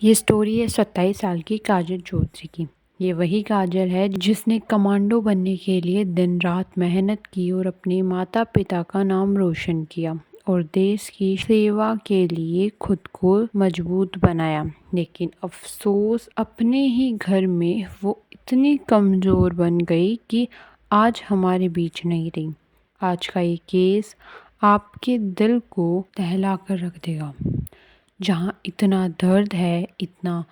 ये स्टोरी है 27 साल की काजल चौधरी की। ये वही काजल है जिसने कमांडो बनने के लिए दिन रात मेहनत की और अपने माता पिता का नाम रोशन किया और देश की सेवा के लिए खुद को मजबूत बनाया। लेकिन अफसोस अपने ही घर में वो इतनी कमज़ोर बन गई कि आज हमारे बीच नहीं रही। आज का ये केस आपके दिल को दहला कर रख देगा। जहाँ इतना दर्द है, इतना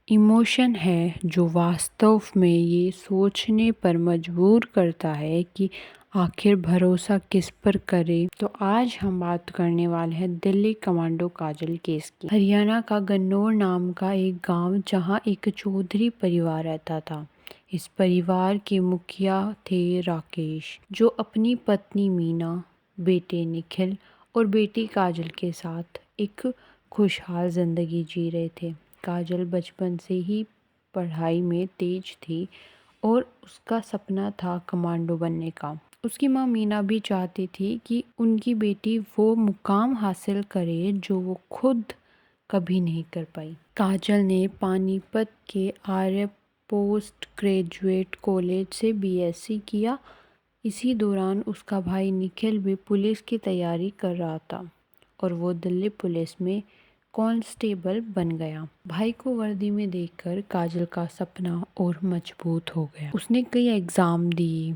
इमोशन है जो वास्तव में ये सोचने पर मजबूर करता है कि आखिर भरोसा किस पर करे। तो आज हम बात करने वाले हैं दिल्ली कमांडो काजल केस की। हरियाणा का गन्नौर नाम का एक गांव जहां एक चौधरी परिवार रहता था। इस परिवार के मुखिया थे राकेश, जो अपनी पत्नी मीना, बेटे निखिल और बेटी काजल के साथ एक खुशहाल ज़िंदगी जी रहे थे। काजल बचपन से ही पढ़ाई में तेज थी और उसका सपना था कमांडो बनने का। उसकी माँ मीना भी चाहती थी कि उनकी बेटी वो मुकाम हासिल करे जो वो खुद कभी नहीं कर पाई। काजल ने पानीपत के आर्य पोस्ट ग्रेजुएट कॉलेज से बीएससी किया। इसी दौरान उसका भाई निखिल भी पुलिस की तैयारी कर रहा था और वो दिल्ली पुलिस में कांस्टेबल बन गया। भाई को वर्दी में देखकर काजल का सपना और मजबूत हो गया। उसने कई एग्ज़ाम दी,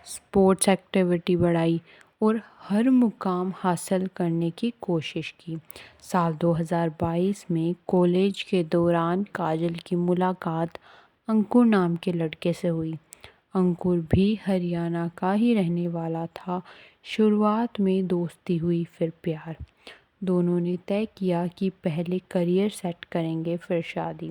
स्पोर्ट्स एक्टिविटी बढ़ाई और हर मुकाम हासिल करने की कोशिश की। साल 2022 में कॉलेज के दौरान काजल की मुलाकात अंकुर नाम के लड़के से हुई। अंकुर भी हरियाणा का ही रहने वाला था। शुरुआत में दोस्ती हुई, फिर प्यार। दोनों ने तय किया कि पहले करियर सेट करेंगे, फिर शादी।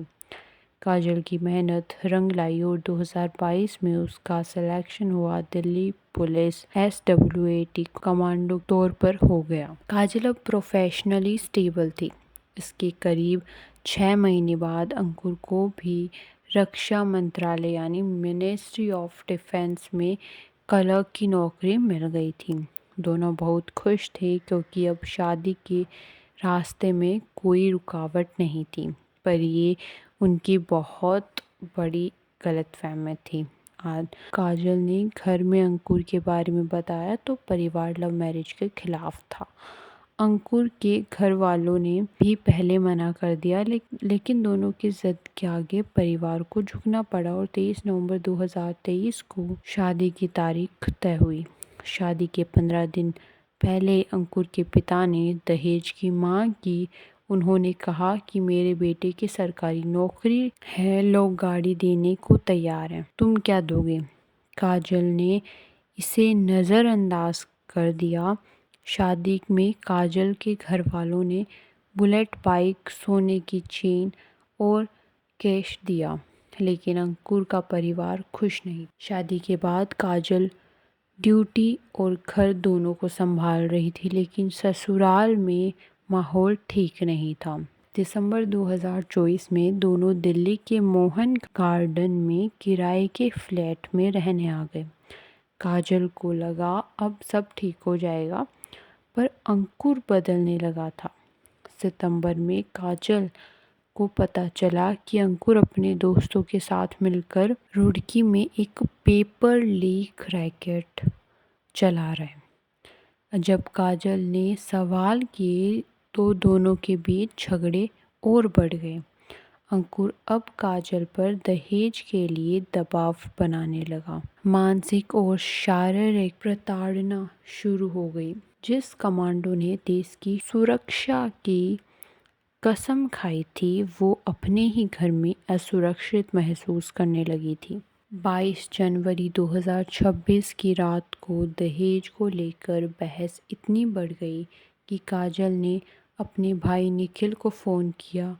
काजल की मेहनत रंग लाई और 2022 में उसका सिलेक्शन हुआ। दिल्ली पुलिस SWAT कमांडो तौर पर हो गया। काजल अब प्रोफेशनली स्टेबल थी। इसके करीब 6 महीने बाद अंकुर को भी रक्षा मंत्रालय यानी मिनिस्ट्री ऑफ डिफेंस में क्लर्क की नौकरी मिल गई थी। दोनों बहुत खुश थे क्योंकि अब शादी के रास्ते में कोई रुकावट नहीं थी। पर ये उनकी बहुत बड़ी गलतफहमी थी। आज काजल ने घर में अंकुर के बारे में बताया तो परिवार लव मैरिज के खिलाफ था। अंकुर के घर वालों ने भी पहले मना कर दिया, लेकिन दोनों की जिद के आगे परिवार को झुकना पड़ा और 23 नवंबर 2023 को शादी की तारीख तय हुई। शादी के 15 दिन पहले अंकुर के पिता ने दहेज की मांग की। उन्होंने कहा कि मेरे बेटे की सरकारी नौकरी है, लोग गाड़ी देने को तैयार हैं, तुम क्या दोगे? काजल ने इसे नज़रअंदाज कर दिया। शादी में काजल के घर वालों ने बुलेट बाइक, सोने की चेन और कैश दिया, लेकिन अंकुर का परिवार खुश नहीं। शादी के बाद काजल ड्यूटी और घर दोनों को संभाल रही थी, लेकिन ससुराल में माहौल ठीक नहीं था। दिसंबर 2024 में दोनों दिल्ली के मोहन गार्डन में किराए के फ्लैट में रहने आ गए। काजल को लगा अब सब ठीक हो जाएगा, पर अंकुर बदलने लगा था। सितंबर में काजल को पता चला कि अंकुर अपने दोस्तों के साथ मिलकर रुड़की में एक पेपर लीक रैकेट चला रहा है। जब काजल ने सवाल किए तो दोनों के बीच झगड़े और बढ़ गए। अंकुर अब काजल पर दहेज के लिए दबाव बनाने लगा। मानसिक और शारीरिक प्रताड़ना शुरू हो गई। जिस कमांडो ने देश की सुरक्षा की कसम खाई थी, वो अपने ही घर में असुरक्षित महसूस करने लगी थी। 22 जनवरी 2026 की रात को दहेज को लेकर बहस इतनी बढ़ गई कि काजल ने अपने भाई निखिल को फ़ोन किया।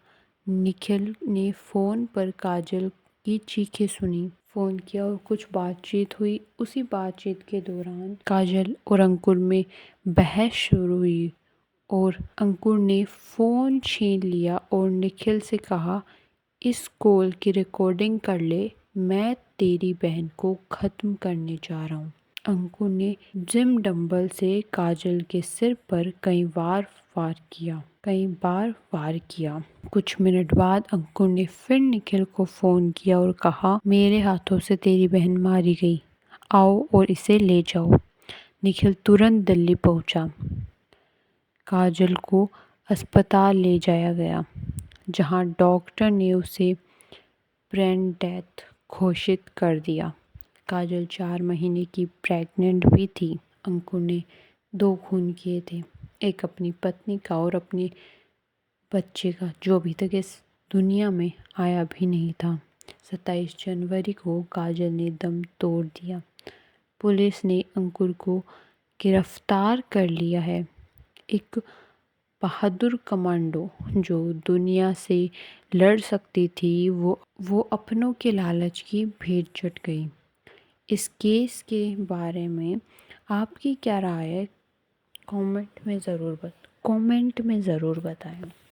निखिल ने फ़ोन पर काजल की चीखें सुनी, फ़ोन किया और कुछ बातचीत हुई। उसी बातचीत के दौरान काजल और अंकुर में बहस शुरू हुई और अंकुर ने फ़ोन छीन लिया और निखिल से कहा, इस कॉल की रिकॉर्डिंग कर ले, मैं तेरी बहन को ख़त्म करने जा रहा हूँ। अंकुर ने जिम डंबल से काजल के सिर पर कई बार कई बार वार किया। कुछ मिनट बाद अंकुर ने फिर निखिल को फ़ोन किया और कहा, मेरे हाथों से तेरी बहन मारी गई, आओ और इसे ले जाओ। निखिल तुरंत दिल्ली पहुंचा। काजल को अस्पताल ले जाया गया, जहां डॉक्टर ने उसे ब्रेन डेथ घोषित कर दिया। काजल 4 महीने की प्रेग्नेंट भी थी। अंकुर ने 2 खून किए थे, एक अपनी पत्नी का और अपने बच्चे का, जो अभी तक इस दुनिया में आया भी नहीं था। 27 जनवरी को काजल ने दम तोड़ दिया। पुलिस ने अंकुर को गिरफ्तार कर लिया है। एक बहादुर कमांडो जो दुनिया से लड़ सकती थी, वो अपनों के लालच की भेंट चढ़ गई। इस केस के बारे में आपकी क्या राय है? कमेंट में ज़रूर बताएं।